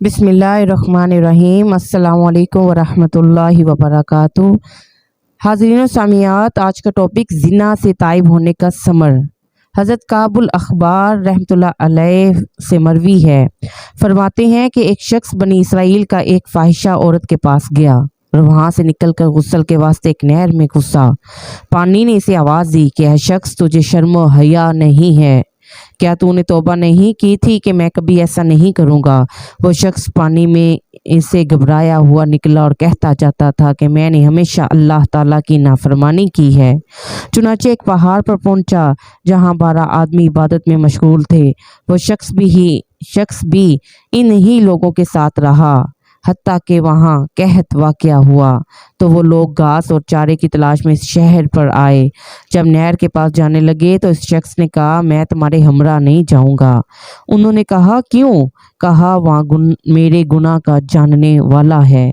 बिस्मिल्लाहिर्रहमानिर्रहीम। अस्सलाम वालेकुम वरहमतुल्लाहि वबरकातुहू। हाज़रीन व सामियात, आज का टॉपिक ज़िना से ताइब होने का समर। हज़रत काबुल अखबार रहमतुल्लाह अलैह से मरवी है, फरमाते हैं कि एक शख्स बनी इसराइल का एक फाहिशा औरत के पास गया और वहाँ से निकल कर गुस्ल के वास्ते एक नहर में घुसा। पानी ने इसे आवाज़ दी कि ऐ शख्स, तुझे शर्म व हया नहीं है? क्या तूने तौबा नहीं की थी कि मैं कभी ऐसा नहीं करूँगा? वो शख्स पानी में इसे घबराया हुआ निकला और कहता जाता था कि मैंने हमेशा अल्लाह ताला की नाफरमानी की है। चुनाचे एक पहाड़ पर पहुंचा जहां 12 आदमी इबादत में मशगूल थे। वो शख्स भी इन्हीं लोगों के साथ रहा हत्ता कि वहाँ कहत वाक़या हुआ तो वो लोग घास और चारे की तलाश में इस शहर पर आए। जब नहर के पास जाने लगे तो इस शख्स ने कहा, मैं तुम्हारे हमरा नहीं जाऊंगा। उन्होंने कहा, क्यों? कहा, वहाँ मेरे गुनाह का जानने वाला है,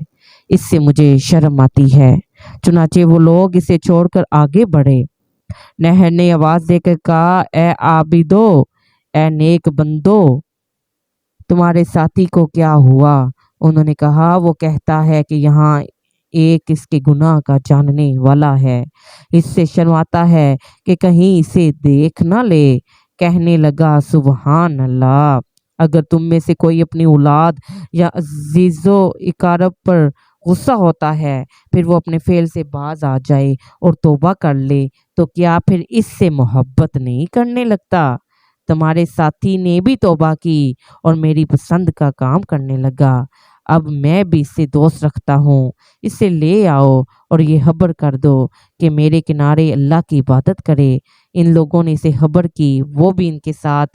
इससे मुझे शर्म आती है। चुनाचे वो लोग इसे छोड़कर आगे बढ़े। नहर ने आवाज़ देकर कहा, ए आबिदो, ए नेक बंदो, तुम्हारे साथी को क्या हुआ? उन्होंने कहा, वो कहता है कि यहाँ एक इसके गुनाह का जानने वाला है, इससे शर्माता है कि कहीं इसे देख ना ले। कहने लगा, सुबहान अल्लाह, अगर तुम में से कोई अपनी औलाद या अजीज़ो इकारब पर गुस्सा होता है, फिर वो अपने फेल से बाज आ जाए और तौबा कर ले, तो क्या फिर इससे मोहब्बत नहीं करने लगता? तुम्हारे साथी ने भी तौबा की और मेरी पसंद का काम करने लगा। अब मैं भी इससे दोस्त रखता हूँ, इसे ले आओ और ये खबर कर दो कि मेरे किनारे अल्लाह की इबादत करे। इन लोगों ने इसे खबर की, वो भी इनके साथ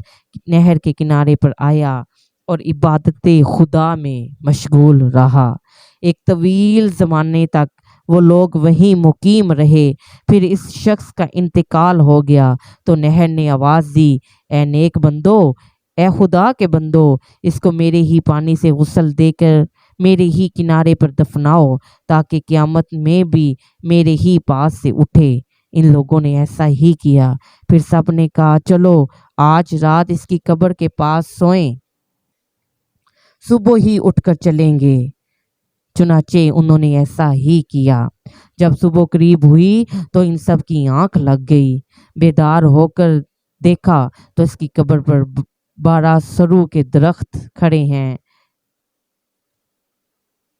नहर के किनारे पर आया और इबादत खुदा में मशगूल रहा। एक तवील ज़माने तक वो लोग वहीं मुकीम रहे। फिर इस शख्स का इंतकाल हो गया तो नहर ने आवाज़ दी, ए नेक बंदो, ए खुदा के बंदो, इसको मेरे ही पानी से गुस्ल देकर मेरे ही किनारे पर दफनाओ ताकि क़यामत में भी मेरे ही पास से उठे। इन लोगों ने ऐसा ही किया। फिर सब ने कहा, चलो आज रात इसकी कब्र के पास सोएं, सुबह ही उठकर चलेंगे। चुनाचे उन्होंने ऐसा ही किया। जब सुबह करीब हुई तो इन सब की आंख लग गई। बेदार होकर देखा तो इसकी कब्र पर 12 सरू के दरख्त खड़े हैं।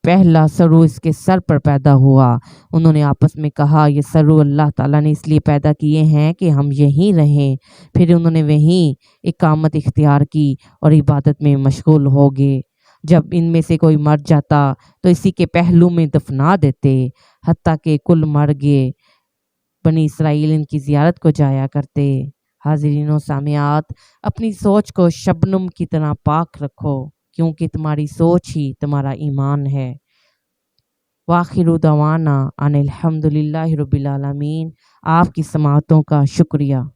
पहला सरू इसके सर पर पैदा हुआ। उन्होंने आपस में कहा, ये सरू अल्लाह ताला ने इसलिए पैदा किए हैं कि हम यहीं रहें। फिर उन्होंने वहीं इकामत इख्तियार की और इबादत में मशगूल हो गए। जब इनमें से कोई मर जाता तो इसी के पहलू में दफना देते, हत्ता कि कुल मर गए। बनी इसराइल इनकी ज़ियारत को जाया करते। हाज़रीन व सामियात, अपनी सोच को शबनम की तरह पाक रखो, क्योंकि तुम्हारी सोच ही तुम्हारा ईमान है। वाखिरु दवाना अनिल हम्दुलिल्लाहि रब्बिल आलमीन। आपकी समाअतों का शुक्रिया।